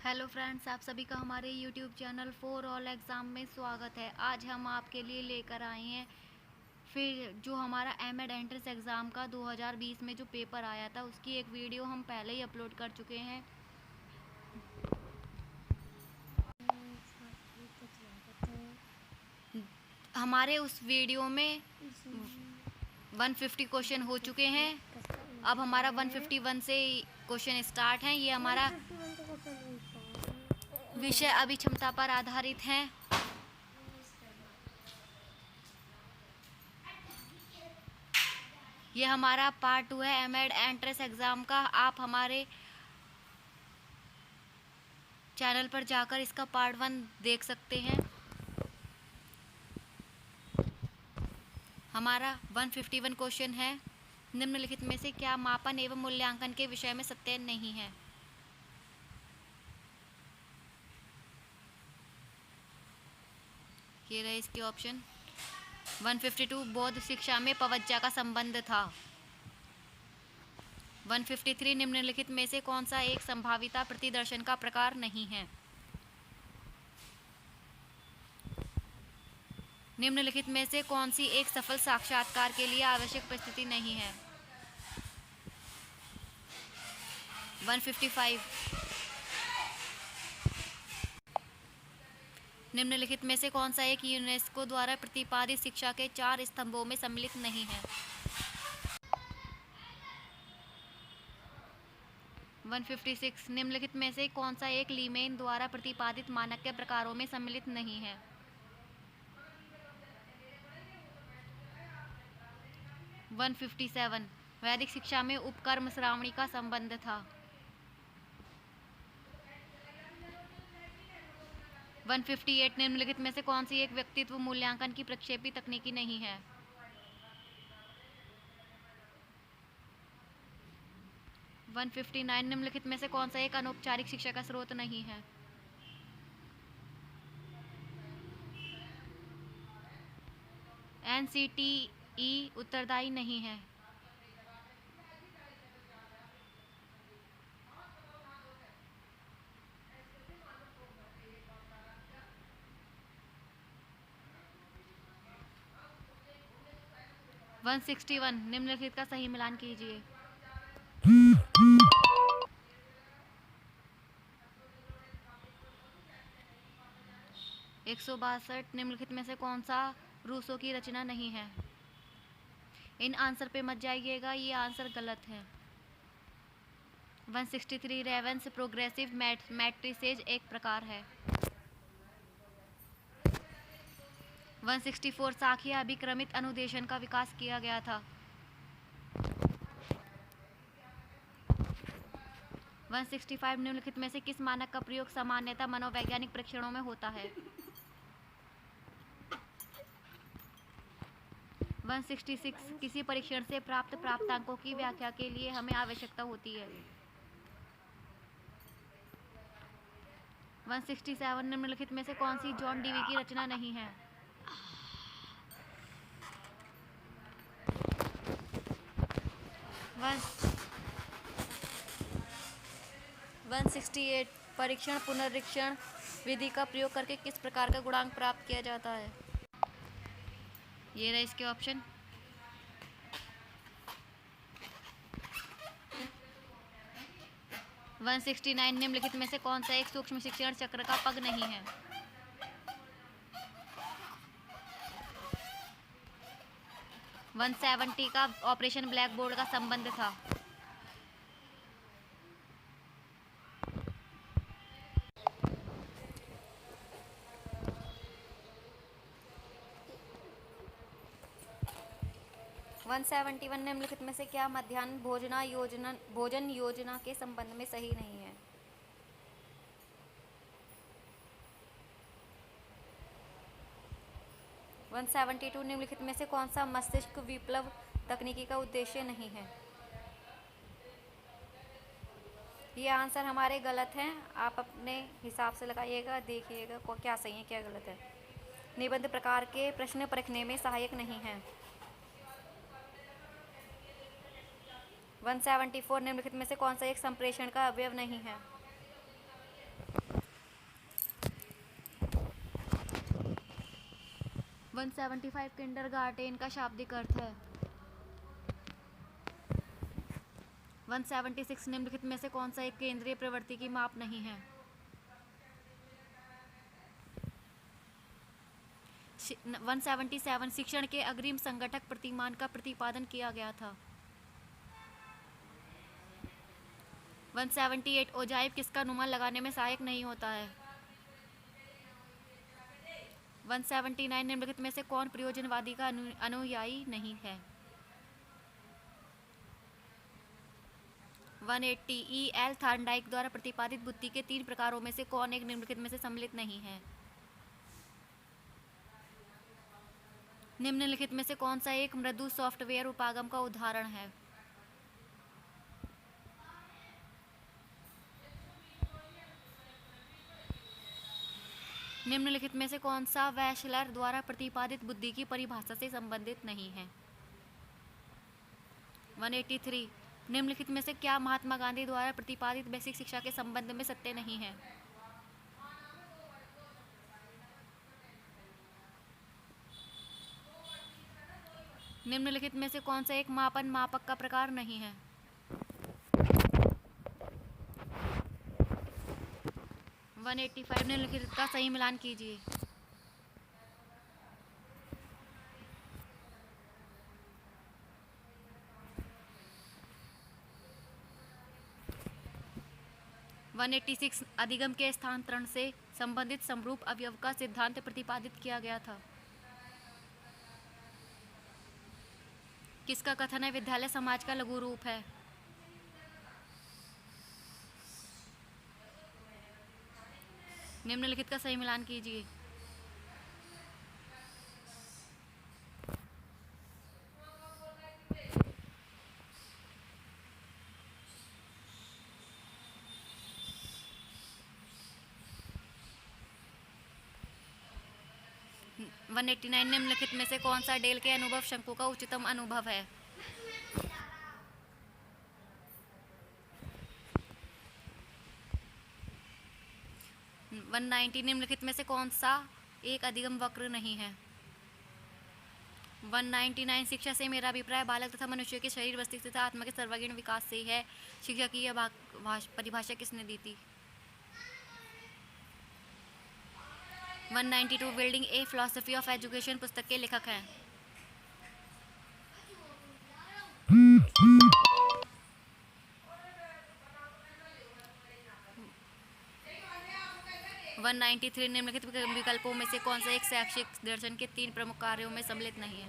Hello friends, आप सभी का हमारे YouTube channel for all exam में स्वागत है। आज हम आपके लिए लेकर आए हैं फिर जो हमारा एमएड एंट्रेंस एग्ज़ाम का 2020 में जो पेपर आया था उसकी एक वीडियो हम पहले ही अपलोड कर चुके हैं। हमारे उस वीडियो में 150 क्वेश्चन हो चुके हैं। अब हमारा 151 से क्वेश्चन स्टार्ट है। ये हमारा विषय अभिक्षमता पर आधारित है। ये हमारा पार्ट 2 है एमएड एंट्रेंस एग्ज़ाम का। आप हमारे चैनल पर जाकर इसका पार्ट 1 देख सकते हैं। हमारा 151 क्वेश्चन है। निम्नलिखित में से क्या मापन एवं मूल्यांकन के विषय में सत्य नहीं है? ये रहे इसके ऑप्शन। 152 बौद्ध शिक्षा में पवज्जा का संबंध था। 153 निम्नलिखित में से कौन सा एक संभाविता प्रतिदर्शन का प्रकार नहीं है? निम्नलिखित में से कौन सी एक सफल साक्षात्कार के लिए आवश्यक परिस्थिति नहीं है? 155 निम्नलिखित में से कौन सा एक यूनेस्को द्वारा प्रतिपादित शिक्षा के 4 स्तंभों में सम्मिलित नहीं है? 156 निम्नलिखित में से कौन सा एक लीमेन द्वारा प्रतिपादित मानक के प्रकारों में सम्मिलित नहीं है? 157 वैदिक शिक्षा में उपकर्म श्रावणी का संबंध था। 158 निम्नलिखित में से कौन सी एक व्यक्तित्व मूल्यांकन की प्रक्षेपी तकनीकी नहीं है? 159 निम्नलिखित में से कौन सा एक अनौपचारिक शिक्षा का स्रोत नहीं है? 'एनसीटीई' उत्तरदायी नहीं है। 161 निम्नलिखित का सही मिलान कीजिए। 162 निम्नलिखित में से कौन सा रूसो की रचना नहीं है? इन आंसर पे मत जाइएगा, ये आंसर गलत है। 163 रेवेंस प्रोग्रेसिव मैट्रिसेज एक प्रकार है। 164 सांख्यिक अभिक्रमित अनुदेशन का विकास किया गया था। 165 निम्नलिखित में से किस मानक का प्रयोग सामान्यतः मनोवैज्ञानिक परीक्षणों में होता है? 166 किसी परीक्षण से प्राप्त प्राप्तांकों की व्याख्या के लिए हमें आवश्यकता होती है। 167 निम्नलिखित में से कौन सी जॉन डीवी की रचना नहीं है? 168 परीक्षण पुनरीक्षण विधि का प्रयोग करके किस प्रकार का गुणांक प्राप्त किया जाता है? ये रहे इसके ऑप्शन। 169 निम्नलिखित में से कौन सा एक सूक्ष्म शिक्षण चक्र का पग नहीं है? 170 का ऑपरेशन ब्लैक बोर्ड का संबंध था। 171 निम्नलिखित में से क्या मध्याह्न भोजन योजना के संबंध में सही नहीं है? 172 निम्नलिखित में से कौन सा मस्तिष्क विप्लव तकनीकी का उद्देश्य नहीं है? ये आंसर हमारे गलत हैं। आप अपने हिसाब से लगाइएगा, देखिएगा क्या सही है क्या गलत है। निबंध प्रकार के प्रश्न परखने में सहायक नहीं है। 174 निम्नलिखित में से कौन सा एक संप्रेषण का अवयव नहीं है? 175 किंडरगार्टेन का शाब्दिक अर्थ है। 176 निम्नलिखित में से कौन सा एक केंद्रीय प्रवृत्ति की माप नहीं है? 177 शिक्षण के अग्रिम संगठक प्रतिमान का प्रतिपादन किया गया था। 178 ओजाइव किसका अनुमान लगाने में सहायक नहीं होता है? 179 निम्नलिखित में से कौन प्रयोजनवादी का अनुयायी नहीं है? 180 ई एल थॉर्नडाइक द्वारा प्रतिपादित बुद्धि के 3 प्रकारों में से कौन एक निम्नलिखित में से सम्मिलित नहीं है? निम्नलिखित में से कौन सा एक मृदु सॉफ्टवेयर उपागम का उदाहरण है? निम्नलिखित में से कौन सा वैशलर द्वारा प्रतिपादित बुद्धि की परिभाषा से संबंधित नहीं है? 183 निम्नलिखित में से क्या महात्मा गांधी द्वारा प्रतिपादित बेसिक शिक्षा के संबंध में सत्य नहीं है? निम्नलिखित में से कौन सा एक मापन मापक का प्रकार नहीं है? 185 निम्नलिखित का सही मिलान कीजिए। वन 186 अधिगम के स्थानांतरण से संबंधित समरूप अवयव का सिद्धांत प्रतिपादित किया गया था। किसका कथन है विद्यालय समाज का लघु रूप है? निम्नलिखित का सही मिलान कीजिए। वन 189 निम्नलिखित में से कौन सा डेल के अनुभव शंकु का उच्चतम अनुभव है? 190 निम्नलिखित में से कौन सा एक अधिगम वक्र नहीं है? 199 शिक्षा से मेरा अभिप्राय बालक तथा मनुष्य के शरीर मस्तिष्क तथा आत्मा के सर्वांगीण विकास से है। शिक्षा की यह परिभाषा किसने दी थी? 192 building A philosophy of education पुस्तक के लेखक हैं। 193 निम्नलिखित विकल्पों में से कौन सा एक शैक्षिक दर्शन के 3 प्रमुख कार्यों में सम्मिलित नहीं है?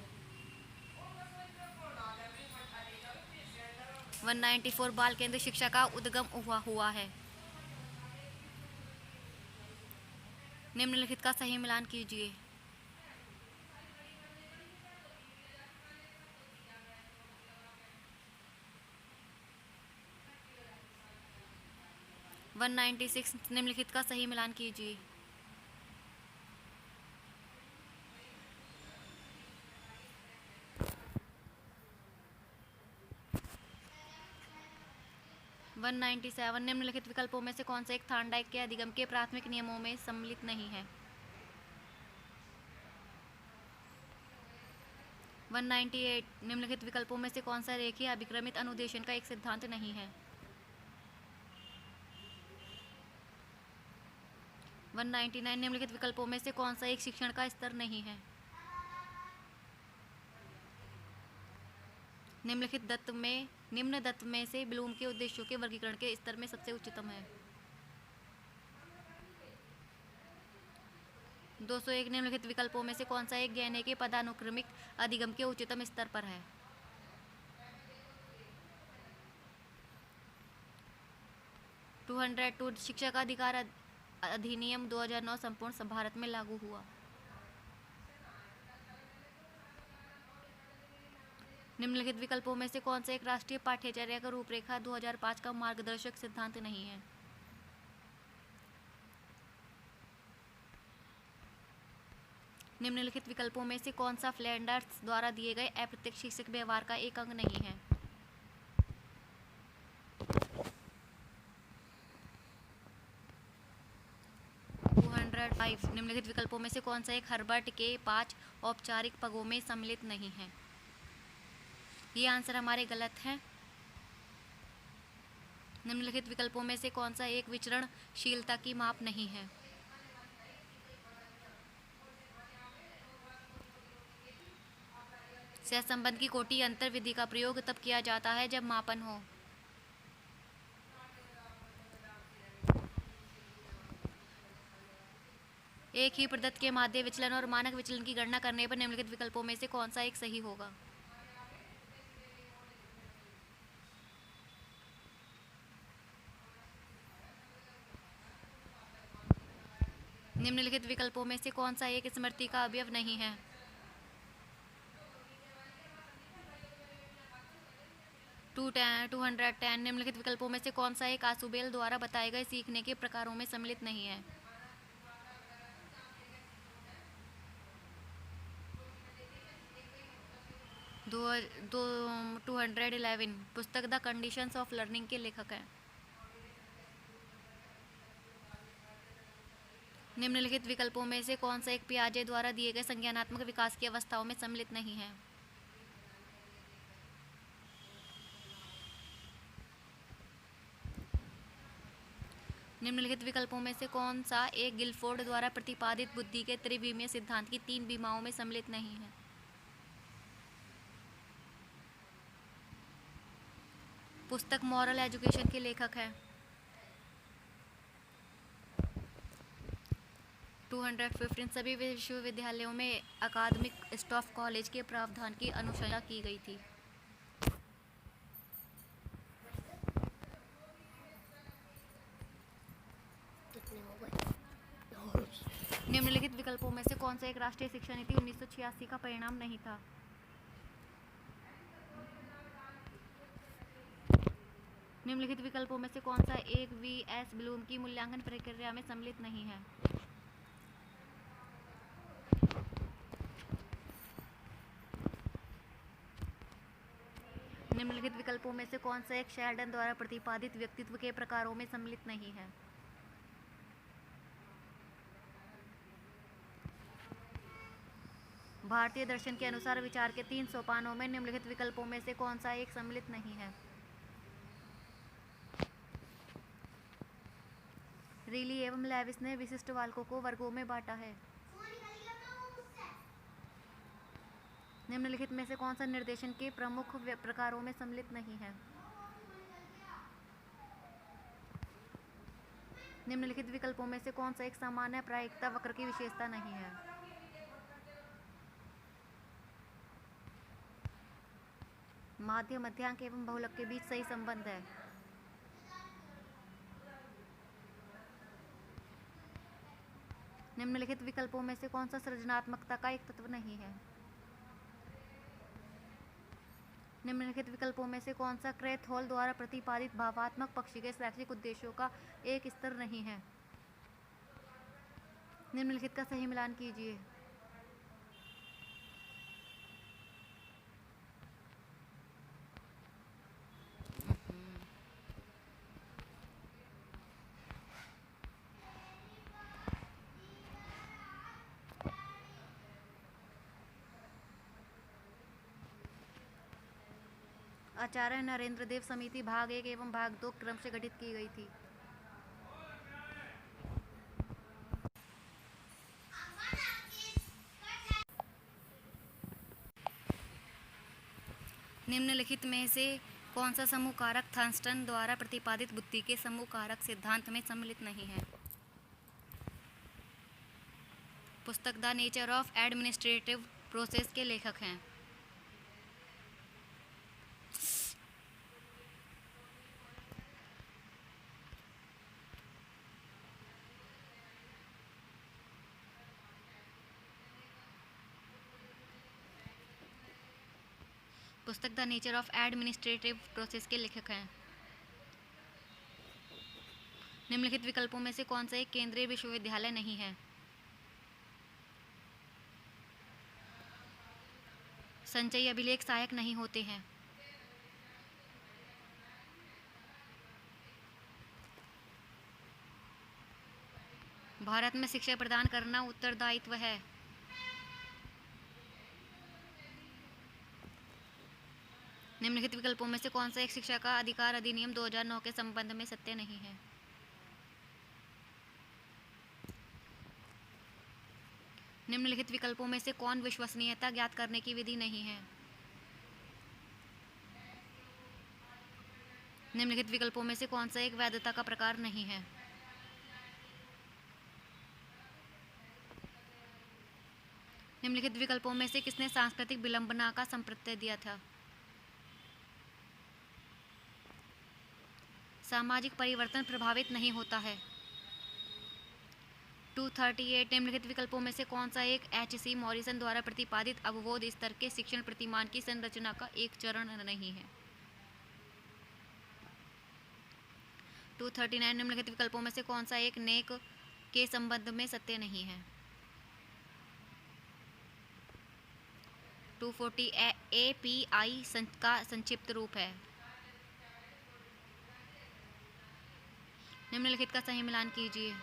194 बाल केंद्र शिक्षा का उद्गम हुआ है। निम्नलिखित का सही मिलान कीजिए। वन 196 निम्नलिखित का सही मिलान कीजिए। वन 197 निम्नलिखित विकल्पों में से कौन सा एक थॉर्नडाइक के अधिगम के प्राथमिक नियमों में सम्मिलित नहीं है? 198 निम्नलिखित विकल्पों में से कौन सा रेखीय अभिक्रमित अनुदेशन का एक सिद्धांत नहीं है? 199 निम्नलिखित विकल्पों में से कौन सा एक शिक्षण का स्तर नहीं है? निम्न दत्त में से ब्लूम के उद्देश्यों के वर्गीकरण के स्तर में सबसे उच्चतम है। 201 निम्नलिखित विकल्पों में से कौन सा एक गहने के पदानुक्रमिक अधिगम के उच्चतम स्तर पर है? 202 शिक्षा का अधिकार अधिनियम 2009 संपूर्ण भारत में लागू हुआ। निम्नलिखित विकल्पों में से कौन सा एक राष्ट्रीय पाठ्यचर्या का रूपरेखा 2005 का मार्गदर्शक सिद्धांत नहीं है? निम्नलिखित विकल्पों में से कौन सा फ्लैंडर्स द्वारा दिए गए अप्रत्यक्ष शिक्षक व्यवहार का एक अंग नहीं है? 205 निम्नलिखित विकल्पों में से कौन सा एक हर्बर्ट के 5 औपचारिक पगों में सम्मिलित नहीं है? ये आंसर हमारे गलत है। निम्नलिखित विकल्पों में से कौन सा एक विचरणशीलता की माप नहीं है? सहसंबंध की कोटि अंतर विधि का प्रयोग तब किया जाता है जब मापन हो। एक ही प्रदत्त के माध्य विचलन और मानक विचलन की गणना करने पर निम्नलिखित विकल्पों में से कौन सा एक सही होगा? निम्नलिखित विकल्पों में से कौन सा एक स्मृति का अवयव नहीं है? टू 210 निम्नलिखित विकल्पों में से कौन सा एक आसुबेल द्वारा बताए गए सीखने के प्रकारों में सम्मिलित नहीं है? दो 211 पुस्तक द कंडीशंस ऑफ लर्निंग के लेखक हैं। निम्नलिखित विकल्पों में से कौन सा एक पियाजे द्वारा दिए गए संज्ञानात्मक विकास की अवस्थाओं में सम्मिलित नहीं है? निम्नलिखित विकल्पों में से कौन सा एक गिलफोर्ड द्वारा प्रतिपादित बुद्धि के त्रिविमीय सिद्धांत की 3 बीमाओं में सम्मिलित नहीं है? पुस्तक मॉरल एजुकेशन के लेखक हैं। 215 सभी विश्वविद्यालयों में अकादमिक स्टाफ कॉलेज के प्रावधान की अनुशंसा की गई थी। निम्नलिखित विकल्पों में से कौन सा एक राष्ट्रीय शिक्षा नीति 1986 का परिणाम नहीं था? निम्नलिखित विकल्पों में से कौन सा एक वी.एस. ब्लूम की मूल्यांकन प्रक्रिया में सम्मिलित नहीं है? निम्नलिखित विकल्पों में से कौन सा एक शेल्डन द्वारा प्रतिपादित व्यक्तित्व के प्रकारों में सम्मिलित नहीं है? भारतीय दर्शन के अनुसार विचार के 3 सोपानों में निम्नलिखित विकल्पों में से कौन सा एक सम्मिलित नहीं है? रीली एवं लेविस ने विशिष्ट बालकों को वर्गों में बांटा है। निम्नलिखित में से कौन सा निर्देशन के प्रमुख प्रकारों में सम्मिलित नहीं है? निम्नलिखित विकल्पों में से कौन सा एक सामान्य प्रायिकता वक्र की विशेषता नहीं है? माध्य मध्यांक एवं बहुलक के बीच सही संबंध है। निम्नलिखित विकल्पों में से कौन सा सृजनात्मकता का एक तत्व नहीं है? निम्नलिखित विकल्पों में से कौन सा क्रेथहोल द्वारा प्रतिपादित भावात्मक पक्ष के शैक्षिक उद्देश्यों का एक स्तर नहीं है? निम्नलिखित का सही मिलान कीजिए। आचार्य नरेंद्र देव समिति भाग 1 एवं भाग 2 क्रम से गठित की गई थी। निम्नलिखित में से कौन सा समूह कारक थॉर्स्टन द्वारा प्रतिपादित बुद्धि के समूह कारक सिद्धांत में सम्मिलित नहीं है? पुस्तक the nature of administrative process के लेखक हैं। पुस्तक the nature of administrative process के लेखक हैं। निम्नलिखित विकल्पों में से कौन सा एक केंद्रीय विश्वविद्यालय नहीं है? संचयी अभिलेख सहायक नहीं होते हैं। भारत में शिक्षा प्रदान करना उत्तरदायित्व है। निम्नलिखित विकल्पों में से कौन सा एक शिक्षा का अधिकार अधिनियम 2009 के संबंध में सत्य नहीं है? निम्नलिखित विकल्पों में से कौन विश्वसनीयता ज्ञात करने की विधि नहीं है? निम्नलिखित विकल्पों में से कौन सा एक वैधता का प्रकार नहीं है? निम्नलिखित विकल्पों में से किसने सांस्कृतिक विलंबना का संप्रत्यय दिया था? सामाजिक परिवर्तन प्रभावित नहीं होता है। 238 निम्नलिखित विकल्पों में से कौन सा एक H.C. मॉरिसन द्वारा प्रतिपादित अवबोध स्तर के शिक्षण प्रतिमान की संरचना का एक चरण नहीं है? 239 निम्नलिखित विकल्पों में से कौन सा एक नेक के संबंध में सत्य नहीं है? 240 API का संक्षिप्त रूप है। निम्नलिखित का सही मिलान कीजिए।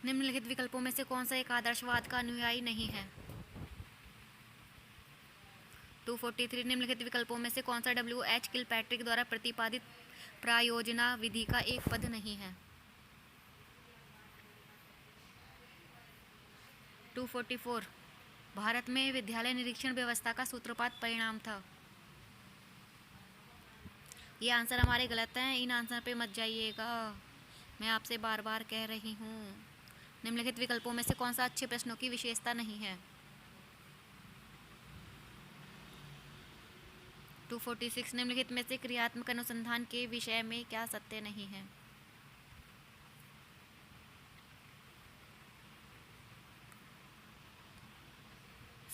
निम्नलिखित विकल्पों में से कौन सा एक आदर्शवाद का अनुयायी नहीं है? 243 निम्नलिखित विकल्पों में से कौन सा W.H. किलपैट्रिक द्वारा प्रतिपादित प्रायोजना विधि का एक पद नहीं है? 244 भारत में विद्यालय निरीक्षण व्यवस्था का सूत्रपात परिणाम था। ये आंसर हमारे गलत हैं, इन आंसर पे मत जाइएगा, मैं आपसे बार बार कह रही हूँ। निम्नलिखित विकल्पों में से कौन सा अच्छे प्रश्नों की विशेषता नहीं है? 246 निम्नलिखित में से क्रियात्मक अनुसंधान के विषय में क्या सत्य नहीं है?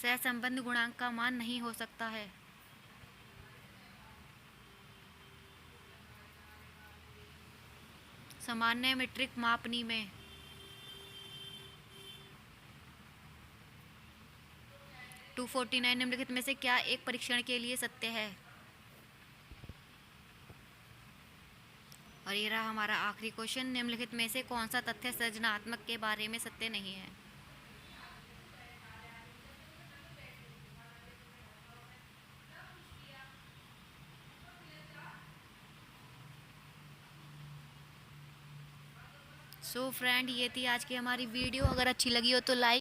सहसंबंध गुणांक का मान नहीं हो सकता है। सामान्य मीट्रिक मापनी में 249 निम्नलिखित में से क्या एक परीक्षण के लिए सत्य है? और ये रहा हमारा आखिरी क्वेश्चन, निम्नलिखित में से कौन सा तथ्य सृजनात्मक के बारे में सत्य नहीं है? सो फ्रेंड, ये थी आज की हमारी वीडियो। अगर अच्छी लगी हो तो लाइक